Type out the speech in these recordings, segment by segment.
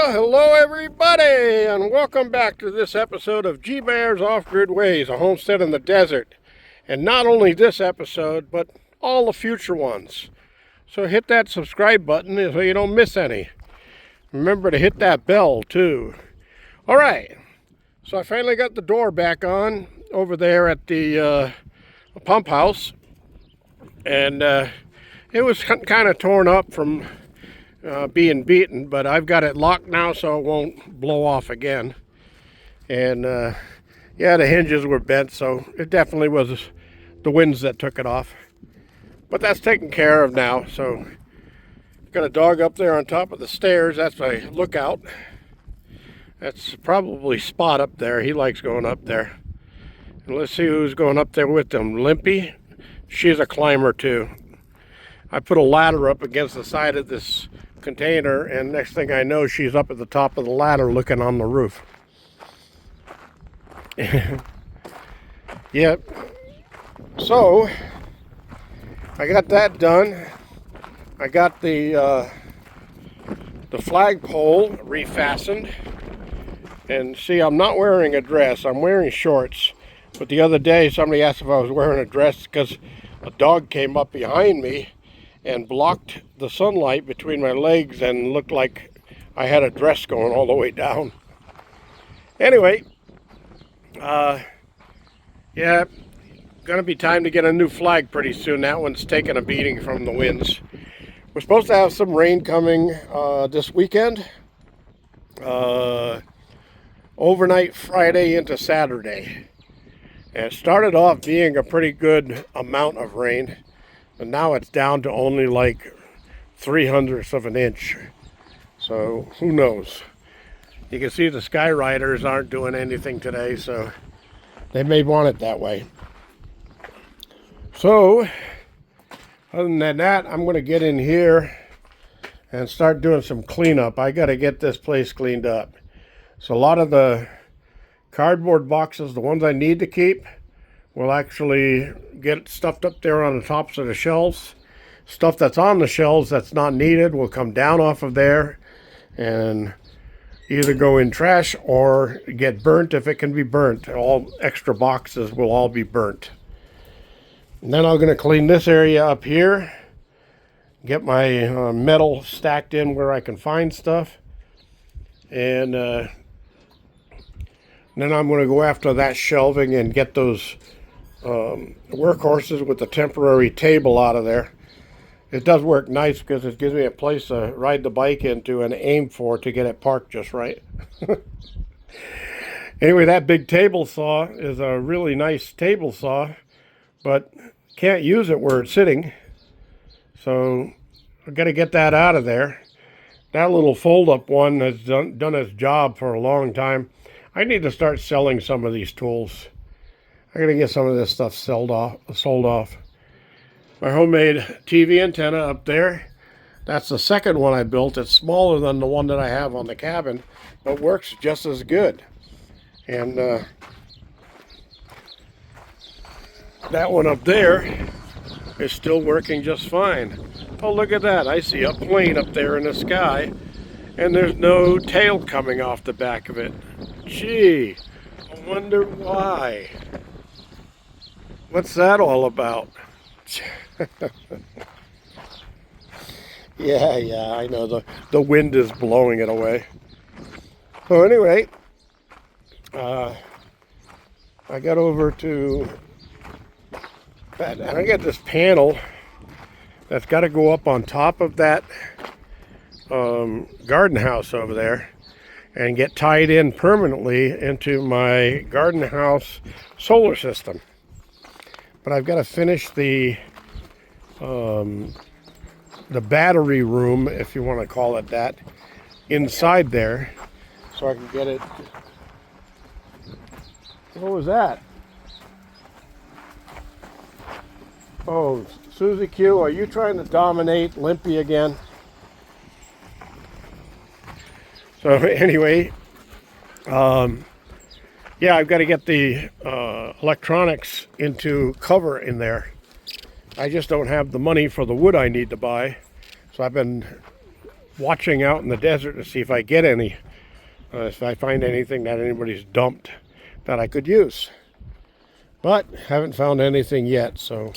Well, hello everybody, and welcome back to this episode of G Bear's Off-Grid Ways, a homestead in the desert. And not only this episode, but all the future ones. So hit that subscribe button so you don't miss any. Remember to hit that bell too. All right, so I finally got the door back on over there at the pump house, and it was kind of torn up from being beaten, but I've got it locked now so it won't blow off again. And yeah, the hinges were bent, so it definitely was the winds that took it off. But that's taken care of now. So got a dog up there on top of the stairs. That's my lookout. That's probably Spot up there. He likes going up there. And let's see who's going up there with them. Limpy, she's a climber too. I put a ladder up against the side of this container, and next thing I know, she's up at the top of the ladder looking on the roof. Yep. So I got that done. I got the flagpole refastened, and see, I'm not wearing a dress. I'm wearing shorts. But the other day, somebody asked if I was wearing a dress because a dog came up behind me and blocked the sunlight between my legs and looked like I had a dress going all the way down. Anyway, yeah, gonna be time to get a new flag pretty soon. That one's taking a beating from the winds. We're supposed to have some rain coming this weekend, overnight Friday into Saturday. And it started off being a pretty good amount of rain, and now it's down to only like 3/100ths of an inch. So who knows? You can see the sky riders aren't doing anything today, so they may want it that way. So other than that, I'm going to get in here and start doing some cleanup. I got to get this place cleaned up. So a lot of the cardboard boxes, the ones I need to keep, will actually get stuffed up there on the tops of the shelves. Stuff that's on the shelves that's not needed will come down off of there and either go in trash or get burnt if it can be burnt. All extra boxes will all be burnt. And then I'm going to clean this area up here, get my metal stacked in where I can find stuff, and then I'm going to go after that shelving and get those workhorses with the temporary table out of there. It does work nice because it gives me a place to ride the bike into and aim for to get it parked just right. Anyway, that big table saw is a really nice table saw, but can't use it where it's sitting. So I've got to get that out of there. That little fold-up one has done its job for a long time. I need to start selling some of these tools. I got to get some of this stuff sold off. My homemade TV antenna up there. That's the second one I built. It's smaller than the one that I have on the cabin, but works just as good. And that one up there is still working just fine. Oh, look at that. I see a plane up there in the sky, and there's no tail coming off the back of it. Gee, I wonder why. What's that all about? Yeah, I know the wind is blowing it away. So anyway, I got over to that, and I got this panel that's got to go up on top of that garden house over there and get tied in permanently into my garden house solar system. But I've got to finish the battery room, if you want to call it that, inside there, so I can get it. What was that? Oh, Susie Q, are you trying to dominate Limpy again? So anyway, yeah, I've got to get the electronics into cover in there. I just don't have the money for the wood I need to buy. So I've been watching out in the desert to see if I get any, if I find anything that anybody's dumped that I could use. But haven't found anything yet, so.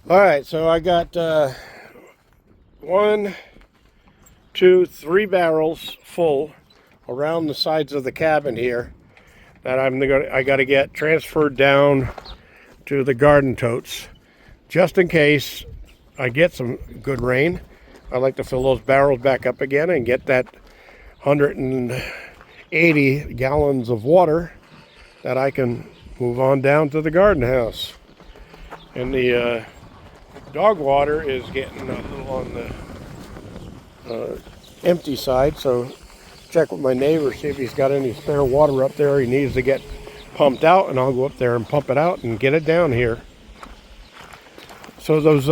All right, so I got 1, 2, 3 barrels full around the sides of the cabin here that I got to get transferred down to the garden totes, just in case I get some good rain. I like to fill those barrels back up again and get that 180 gallons of water that I can move on down to the garden house. And the dog water is getting a little on the empty side, so check with my neighbor, see if he's got any spare water up there he needs to get pumped out, and I'll go up there and pump it out and get it down here. So those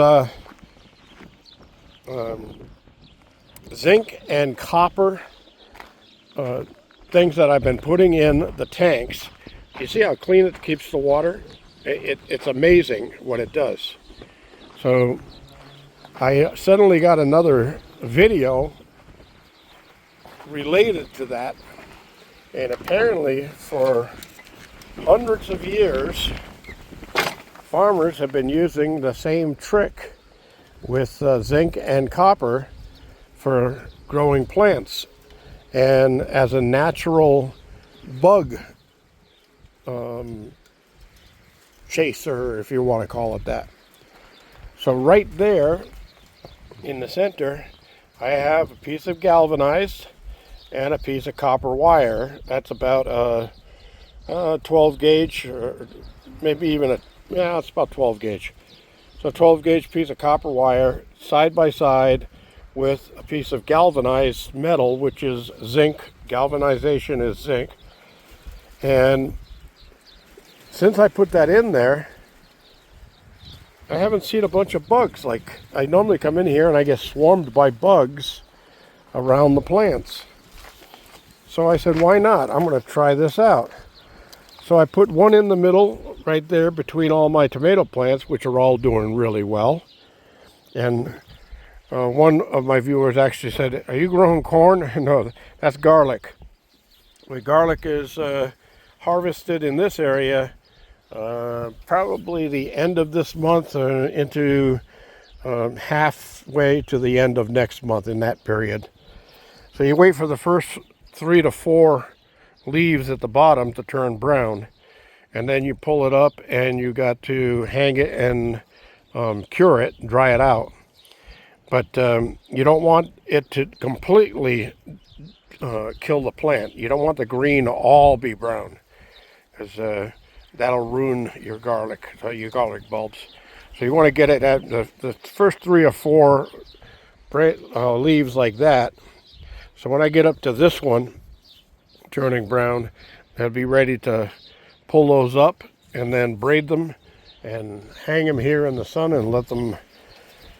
zinc and copper things that I've been putting in the tanks, you see how clean it keeps the water? It's amazing what it does. So I suddenly got another video related to that, and apparently for hundreds of years farmers have been using the same trick with zinc and copper for growing plants and as a natural bug chaser, if you want to call it that. So right there in the center I have a piece of galvanized and a piece of copper wire. That's about a 12 gauge, or maybe even it's about 12 gauge. So 12 gauge piece of copper wire side by side with a piece of galvanized metal, which is zinc. Galvanization is zinc. And since I put that in there, I haven't seen a bunch of bugs. Like, I normally come in here and I get swarmed by bugs around the plants. So I said, why not? I'm going to try this out. So I put one in the middle right there between all my tomato plants, which are all doing really well. And one of my viewers actually said, are you growing corn? No, that's garlic. The garlic is harvested in this area probably the end of this month into halfway to the end of next month, in that period. So you wait for the first 3 to 4 leaves at the bottom to turn brown, and then you pull it up and you got to hang it and cure it, dry it out. But you don't want it to completely kill the plant. You don't want the green to all be brown, because that'll ruin your garlic bulbs. So you want to get it at the first 3 or 4 leaves like that. So when I get up to this one turning brown, I'll be ready to pull those up and then braid them and hang them here in the sun and let them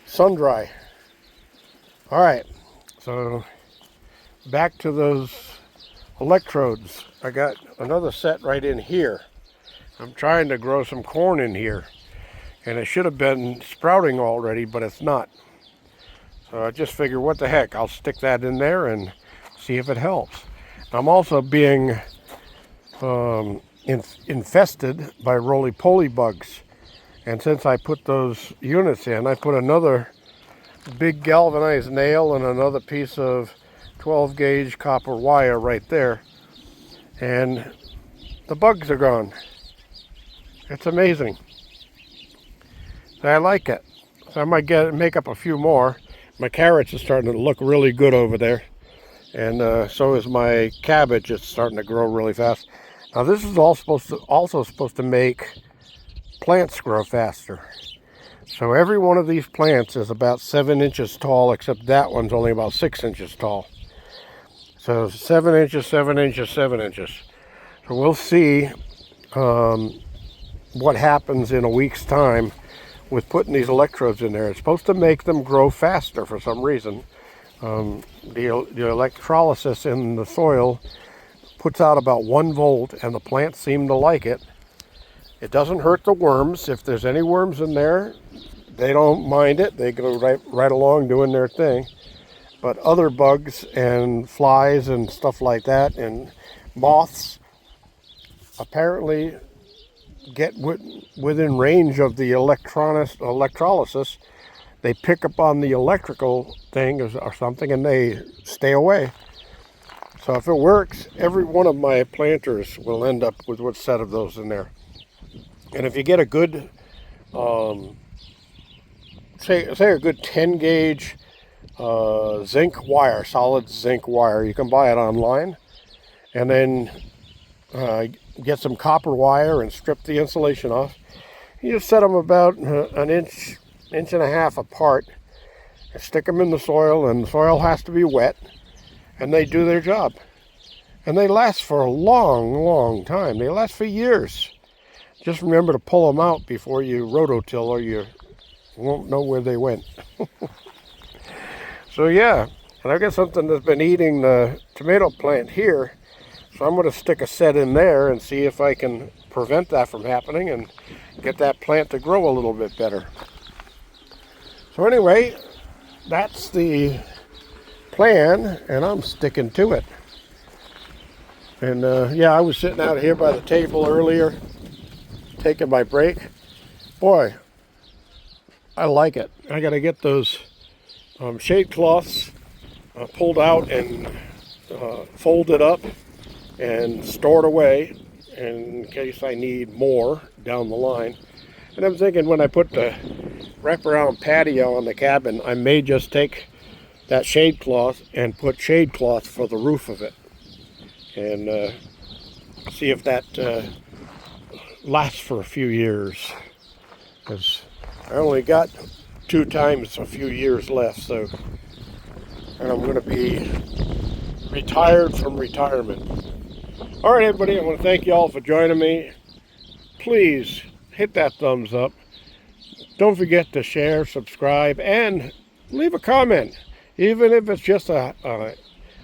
sun dry. All right, so back to those electrodes. I got another set right in here. I'm trying to grow some corn in here, and it should have been sprouting already, but it's not. So I just figured, what the heck, I'll stick that in there and see if it helps. I'm also being infested by roly-poly bugs, and since I put those units in, I put another big galvanized nail and another piece of 12 gauge copper wire right there, and the bugs are gone. It's amazing. So I like it. So I might make up a few more. My carrots are starting to look really good over there, and so is my cabbage. It's starting to grow really fast. Now this is also supposed to make plants grow faster. So every one of these plants is about 7 inches tall, except that one's only about 6 inches tall. So 7 inches, 7 inches, 7 inches. So we'll see what happens in a week's time with putting these electrodes in there. It's supposed to make them grow faster for some reason. The electrolysis in the soil puts out about 1 volt, and the plants seem to like it. It doesn't hurt the worms. If there's any worms in there, they don't mind it. They go right along doing their thing. but other bugs and flies and stuff like that and moths apparently get within range of the electrolysis. They pick up on the electrical thing or something, and they stay away. So if it works, every one of my planters will end up with one set of those in there. And if you get a good, say a good 10 gauge zinc wire, solid zinc wire, you can buy it online, and then get some copper wire and strip the insulation off. You just set them about an inch and a half apart, and stick them in the soil, and the soil has to be wet, and they do their job. And they last for a long time. They last for years. Just remember to pull them out before you rototill, or you won't know where they went. So yeah, and I've got something that's been eating the tomato plant here, so I'm going to stick a set in there and see if I can prevent that from happening and get that plant to grow a little bit better. So anyway, that's the plan, and I'm sticking to it. And yeah, I was sitting out here by the table earlier, taking my break. Boy, I like it. I got to get those shade cloths pulled out and folded up and stored away in case I need more down the line. And I'm thinking when I put the wraparound patio on the cabin, I may just take that shade cloth and put shade cloth for the roof of it, and see if that lasts for a few years, because I only got 2 times a few years left. So, and I'm going to be retired from retirement. All right, everybody, I want to thank you all for joining me. Please hit that thumbs up. Don't forget to share, subscribe, and leave a comment, even if it's just an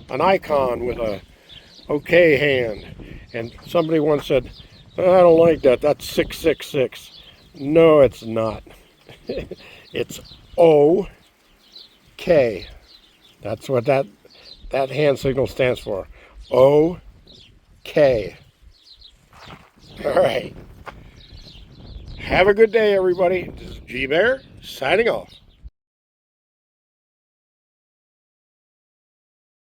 icon with a okay hand. And somebody once said, "I don't like that. That's 666." No, it's not. It's OK. That's what that hand signal stands for. OK. All right. Have a good day, everybody. This is G Bear signing off.